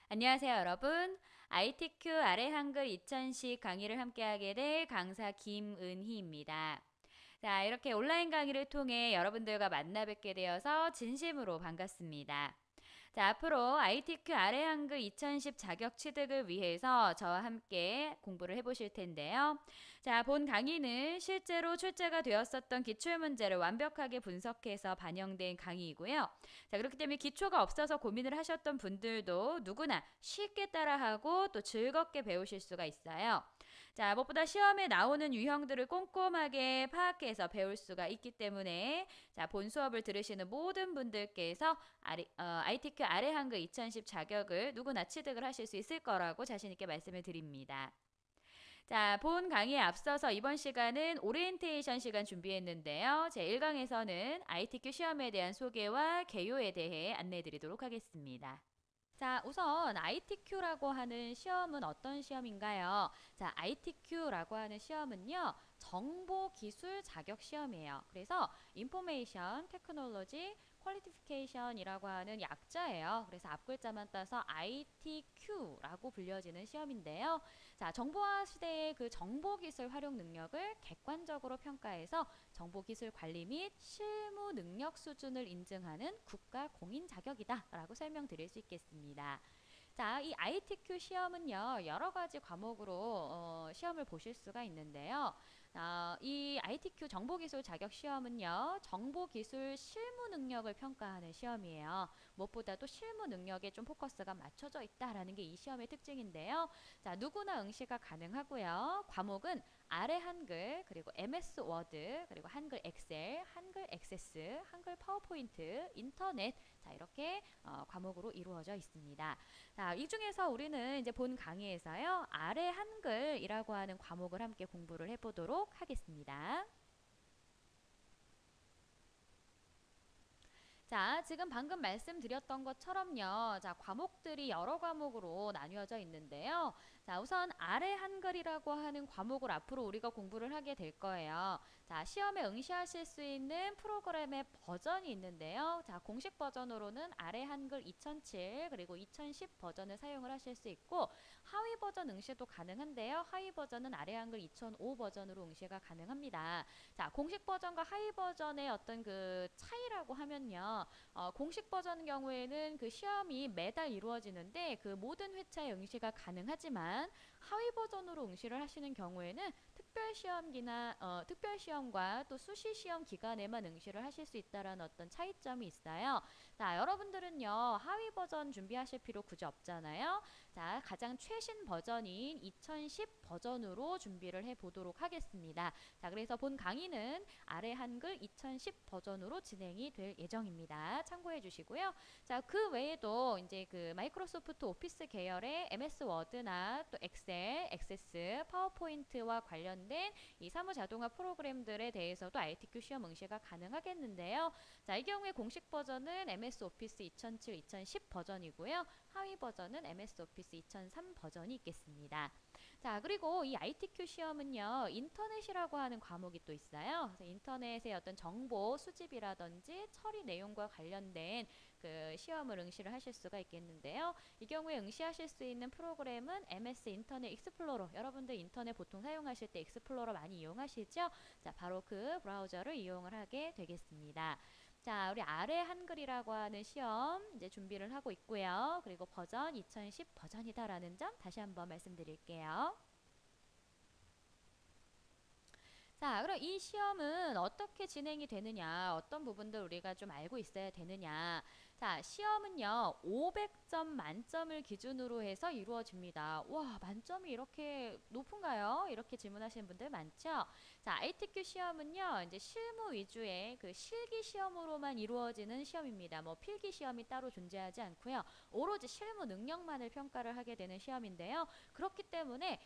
안녕하세요, 여러분. ITQ 아래 한글 2010 강의를 함께하게 될 강사 김은희입니다. 자, 이렇게 온라인 강의를 통해 여러분들과 만나 뵙게 되어서 진심으로 반갑습니다. 자, 앞으로 ITQ 아래 한글 2010 자격 취득을 위해서 저와 함께 공부를 해보실 텐데요. 자, 본 강의는 실제로 출제가 되었었던 기출문제를 완벽하게 분석해서 반영된 강의이고요. 자, 그렇기 때문에 기초가 없어서 고민을 하셨던 분들도 누구나 쉽게 따라하고 또 즐겁게 배우실 수가 있어요. 자, 무엇보다 시험에 나오는 유형들을 꼼꼼하게 파악해서 배울 수가 있기 때문에 자, 본 수업을 들으시는 모든 분들께서 ITQ 아래 한글 2010 자격을 누구나 취득을 하실 수 있을 거라고 자신 있게 말씀을 드립니다. 자, 본 강의에 앞서서 이번 시간은 오리엔테이션 시간 준비했는데요. 제 1강에서는 ITQ 시험에 대한 소개와 개요에 대해 안내해 드리도록 하겠습니다. 자, 우선 ITQ라고 하는 시험은 어떤 시험인가요? 자, ITQ라고 하는 시험은요, 정보기술 자격 시험이에요. 그래서 Information Technology Qualification이라고 하는 약자예요. 그래서 앞글자만 따서 ITQ라고 불려지는 시험인데요. 자, 정보화 시대의 그 정보기술 활용 능력을 객관적으로 평가해서 정보기술 관리 및 실무 능력 수준을 인증하는 국가 공인 자격이다라고 설명드릴 수 있겠습니다. 자, 이 ITQ 시험은요, 여러 가지 과목으로 시험을 보실 수가 있는데요. 이 ITQ 정보기술 자격 시험은요, 정보기술 실무 능력을 평가하는 시험이에요. 무엇보다도 실무 능력에 좀 포커스가 맞춰져 있다라는 게 이 시험의 특징인데요. 자, 누구나 응시가 가능하고요. 과목은 아래 한글, 그리고 MS 워드, 그리고 한글 엑셀, 한글 액세스, 한글 파워포인트, 인터넷, 자, 이렇게 과목으로 이루어져 있습니다. 자, 이 중에서 우리는 이제 본 강의에서요, 아래 한글이라고 하는 과목을 함께 공부를 해보도록 하겠습니다. 자, 지금 방금 말씀드렸던 것처럼요. 자, 과목들이 여러 과목으로 나뉘어져 있는데요. 자, 우선 아래 한글이라고 하는 과목을 앞으로 우리가 공부를 하게 될 거예요. 자, 시험에 응시하실 수 있는 프로그램의 버전이 있는데요. 자, 공식 버전으로는 아래 한글 2007 그리고 2010 버전을 사용을 하실 수 있고 하위 버전 응시도 가능한데요. 하위 버전은 아래 한글 2005 버전으로 응시가 가능합니다. 자, 공식 버전과 하위 버전의 어떤 그 차이라고 하면요. 공식 버전 경우에는 그 시험이 매달 이루어지는데 그 모든 회차에 응시가 가능하지만 하위 버전으로 응시를 하시는 경우에는 특별시험과 또 수시시험 기간에만 응시를 하실 수 있다는 어떤 차이점이 있어요. 자, 여러분들은요, 하위 버전 준비하실 필요 굳이 없잖아요. 자, 가장 최신 버전인 2010 버전으로 준비를 해 보도록 하겠습니다. 자, 그래서 본 강의는 아래 한글 2010 버전으로 진행이 될 예정입니다. 참고해 주시고요. 자, 그 외에도 이제 그 마이크로소프트 오피스 계열의 MS 워드나 또 엑셀, 액세스, 파워포인트와 관련된 이 사무 자동화 프로그램들에 대해서도 ITQ 시험 응시가 가능하겠는데요. 자, 이 경우에 공식 버전은 MS 오피스 2007, 2010 버전이고요. 하위 버전은 MS 오피스 2003 버전이 있겠습니다. 자, 그리고 이 ITQ 시험은요, 인터넷이라고 하는 과목이 또 있어요. 그래서 인터넷의 어떤 정보 수집이라든지 처리 내용과 관련된 그 시험을 응시를 하실 수가 있겠는데요. 이 경우에 응시하실 수 있는 프로그램은 MS 인터넷 익스플로러. 여러분들 인터넷 보통 사용하실 때 익스플로러 많이 이용하시죠? 자, 바로 그 브라우저를 이용을 하게 되겠습니다. 자, 우리 아래 한글이라고 하는 시험 이제 준비를 하고 있고요. 그리고 버전 2010 버전이다라는 점 다시 한번 말씀드릴게요. 자, 그럼 이 시험은 어떻게 진행이 되느냐, 어떤 부분들 우리가 좀 알고 있어야 되느냐. 자, 시험은요, 500점 만점을 기준으로 해서 이루어집니다. 와, 만점이 이렇게 높은가요? 이렇게 질문하시는 분들 많죠? 자, ITQ 시험은요, 이제 실무 위주의 그 실기 시험으로만 이루어지는 시험입니다. 뭐 필기 시험이 따로 존재하지 않고요. 오로지 실무 능력만을 평가를 하게 되는 시험인데요. 그렇기 때문에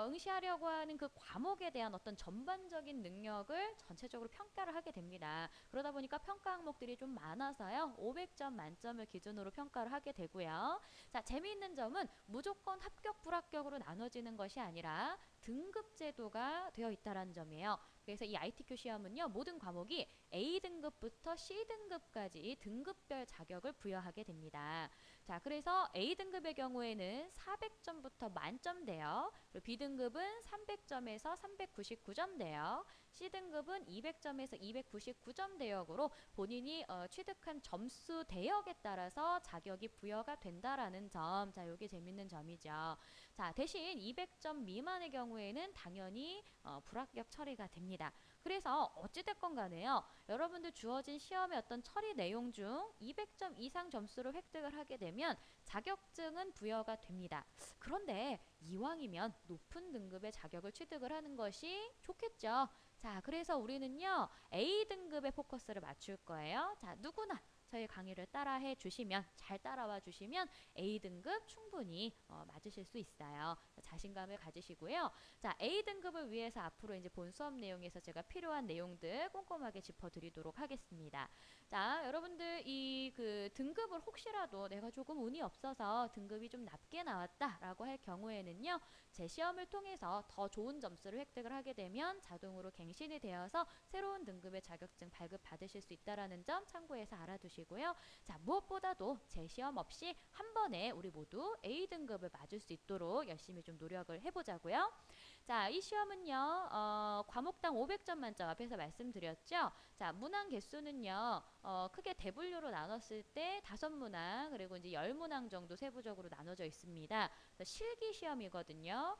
응시하려고 하는 그 과목에 대한 어떤 전반적인 능력을 전체적으로 평가를 하게 됩니다. 그러다 보니까 평가 항목들이 좀 많아서요. 500점 만점을 기준으로 평가를 하게 되고요. 자, 재미있는 점은 무조건 합격, 불합격으로 나눠지는 것이 아니라 등급 제도가 되어 있다라는 점이에요. 그래서 이 ITQ 시험은요, 모든 과목이 A등급부터 C등급까지 등급별 자격을 부여하게 됩니다. 자, 그래서 A등급의 경우에는 400점부터 만점대요. 그리고 B등급은 300점에서 399점대요. C등급은 200점에서 299점 대역으로 본인이 취득한 점수 대역에 따라서 자격이 부여가 된다라는 점. 자, 요게 재밌는 점이죠. 자, 대신 200점 미만의 경우에는 당연히 불합격 처리가 됩니다. 그래서 어찌됐건 간에요. 여러분들 주어진 시험의 어떤 처리 내용 중 200점 이상 점수를 획득을 하게 되면 자격증은 부여가 됩니다. 그런데 이왕이면 높은 등급의 자격을 취득을 하는 것이 좋겠죠. 자, 그래서 우리는요, A등급의 포커스를 맞출 거예요. 자, 누구나 저희 강의를 따라해 주시면, 잘 따라와 주시면 A등급 충분히 맞으실 수 있어요. 자신감을 가지시고요. 자, A등급을 위해서 앞으로 이제 본 수업 내용에서 제가 필요한 내용들 꼼꼼하게 짚어드리도록 하겠습니다. 자, 여러분들 이 그 등급을 혹시라도 내가 조금 운이 없어서 등급이 좀 낮게 나왔다라고 할 경우에는요, 제 시험을 통해서 더 좋은 점수를 획득을 하게 되면 자동으로 갱신이 되어서 새로운 등급의 자격증 발급받으실 수 있다는 점 참고해서 알아두시고요. 자, 무엇보다도 제 시험 없이 한 번에 우리 모두 A등급을 맞을 수 있도록 열심히 좀 노력을 해보자고요. 자, 이 시험은요, 과목당 500점 만점 앞에서 말씀드렸죠. 자, 문항 개수는요, 크게 대분류로 나눴을 때 5문항, 그리고 이제 10문항 정도 세부적으로 나눠져 있습니다. 실기 시험이거든요.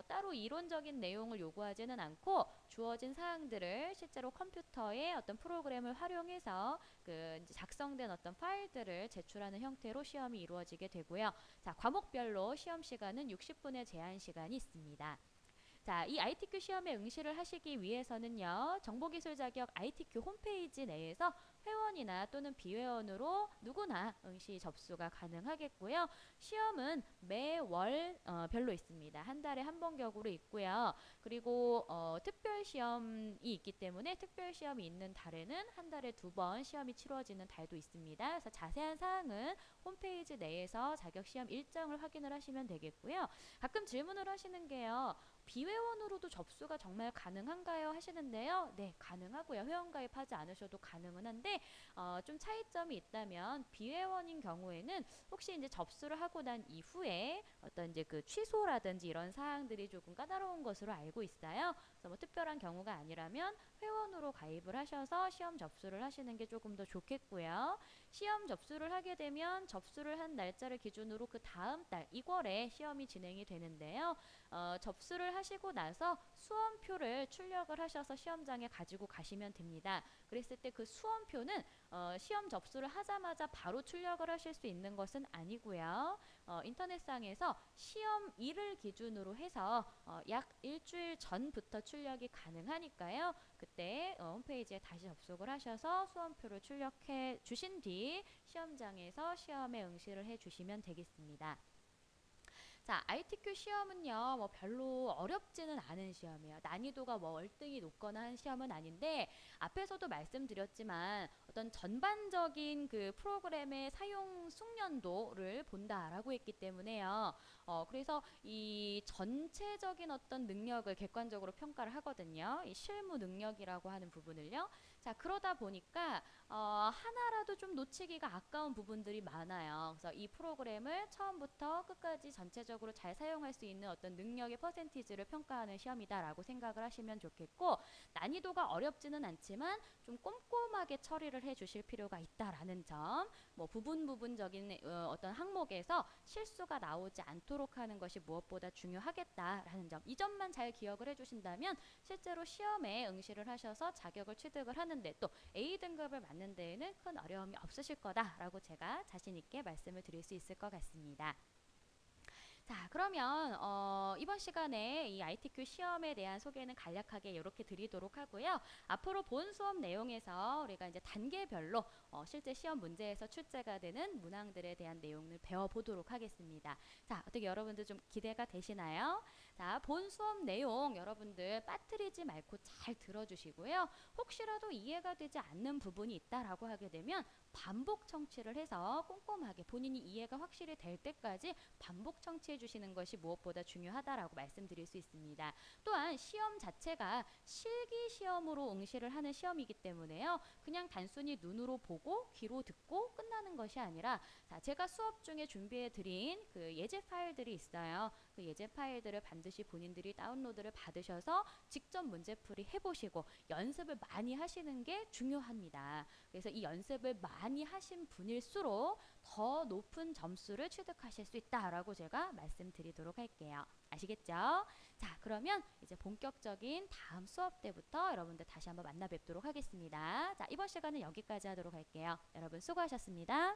따로 이론적인 내용을 요구하지는 않고 주어진 사항들을 실제로 컴퓨터의 어떤 프로그램을 활용해서 그 이제 작성된 어떤 파일들을 제출하는 형태로 시험이 이루어지게 되고요. 자, 과목별로 시험 시간은 60분의 제한 시간이 있습니다. 자, 이 ITQ 시험에 응시를 하시기 위해서는요, 정보기술 자격 ITQ 홈페이지 내에서 회원이나 또는 비회원으로 누구나 응시 접수가 가능하겠고요. 시험은 매월 별로 있습니다. 한 달에 한 번 격으로 있고요. 그리고 특별 시험이 있기 때문에 특별 시험이 있는 달에는 한 달에 2번 시험이 치러지는 달도 있습니다. 그래서 자세한 사항은 홈페이지 내에서 자격 시험 일정을 확인을 하시면 되겠고요. 가끔 질문을 하시는 게요. 비회원으로도 접수가 정말 가능한가요? 하시는데요. 네, 가능하고요. 회원 가입하지 않으셔도 가능은 한데 좀 차이점이 있다면 비회원인 경우에는 혹시 이제 접수를 하고 난 이후에 어떤 이제 그 취소라든지 이런 사항들이 조금 까다로운 것으로 알고 있어요. 그래서 뭐 특별한 경우가 아니라면 회원으로 가입을 하셔서 시험 접수를 하시는 게 조금 더 좋겠고요. 시험 접수를 하게 되면 접수를 한 날짜를 기준으로 그 다음 달 2월에 시험이 진행이 되는데요. 접수를 하시고 나서 수험표를 출력을 하셔서 시험장에 가지고 가시면 됩니다. 그랬을 때 그 수험표는 시험 접수를 하자마자 바로 출력을 하실 수 있는 것은 아니고요. 인터넷상에서 시험일을 기준으로 해서 약 일주일 전부터 출력이 가능하니까요. 그때 홈페이지에 다시 접속을 하셔서 수험표를 출력해 주신 뒤 시험장에서 시험에 응시를 해 주시면 되겠습니다. 자, ITQ 시험은요, 뭐 별로 어렵지는 않은 시험이에요. 난이도가 뭐 월등히 높거나 한 시험은 아닌데, 앞에서도 말씀드렸지만, 어떤 전반적인 그 프로그램의 사용 숙련도를 본다라고 했기 때문에요. 그래서 이 전체적인 어떤 능력을 객관적으로 평가를 하거든요. 이 실무 능력이라고 하는 부분을요. 자, 그러다 보니까 하나라도 좀 놓치기가 아까운 부분들이 많아요. 그래서 이 프로그램을 처음부터 끝까지 전체적으로 잘 사용할 수 있는 어떤 능력의 퍼센티지를 평가하는 시험이다라고 생각을 하시면 좋겠고, 난이도가 어렵지는 않지만 좀 꼼꼼하게 처리를 해주실 필요가 있다라는 점, 뭐 부분적인 어떤 항목에서 실수가 나오지 않도록 하는 것이 무엇보다 중요하겠다라는 점, 이 점만 잘 기억을 해주신다면 실제로 시험에 응시를 하셔서 자격을 취득을 하는데 또 A등급을 맞는 데에는 큰 어려움이 없으실 거다라고 제가 자신 있게 말씀을 드릴 수 있을 것 같습니다. 자, 그러면 이번 시간에 이 ITQ 시험에 대한 소개는 간략하게 이렇게 드리도록 하고요. 앞으로 본 수업 내용에서 우리가 이제 단계별로 실제 시험 문제에서 출제가 되는 문항들에 대한 내용을 배워보도록 하겠습니다. 자, 어떻게 여러분들 좀 기대가 되시나요? 자, 본 수업 내용 여러분들 빠뜨리지 말고 잘 들어주시고요. 혹시라도 이해가 되지 않는 부분이 있다라고 하게 되면 반복 청취를 해서 꼼꼼하게 본인이 이해가 확실히 될 때까지 반복 청취해 주시는 것이 무엇보다 중요하다라고 말씀드릴 수 있습니다. 또한 시험 자체가 실기 시험으로 응시를 하는 시험이기 때문에요. 그냥 단순히 눈으로 보고 귀로 듣고 끝나는 것이 아니라, 자, 제가 수업 중에 준비해 드린 그 예제 파일들이 있어요. 그 예제 파일들을 반드시 본인들이 다운로드를 받으셔서 직접 문제풀이 해보시고 연습을 많이 하시는 게 중요합니다. 그래서 이 연습을 많이 하신 분일수록 더 높은 점수를 취득하실 수 있다라고 제가 말씀드리도록 할게요. 아시겠죠? 자, 그러면 이제 본격적인 다음 수업 때부터 여러분들 다시 한번 만나 뵙도록 하겠습니다. 자, 이번 시간은 여기까지 하도록 할게요. 여러분 수고하셨습니다.